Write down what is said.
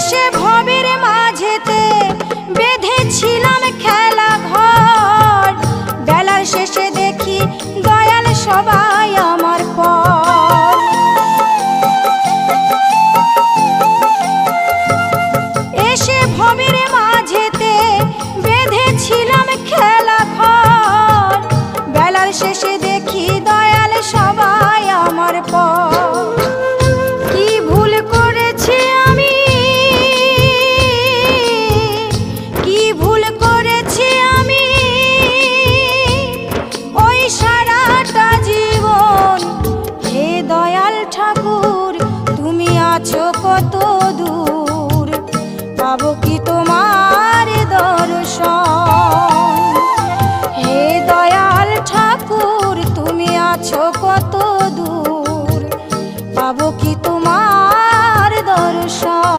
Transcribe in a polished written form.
এসে ভবের মাঝেতে বেঁধেছিলাম খেলা ঘর, বেলার শেষে দেখি দয়াল সবাই আমার পর। এসে ভবের মাঝেতে বেঁধেছিলাম খেলা ঘর, বেলার শেষে দেখি দয়াল সবাই আমার পর। কি ভুল করেছি আমি, কি ভুল করেছি আমি, ওই সারাটা জীবন। হে দয়াল ঠাকুর তুমি আছো কত দূর, পাবো কি তো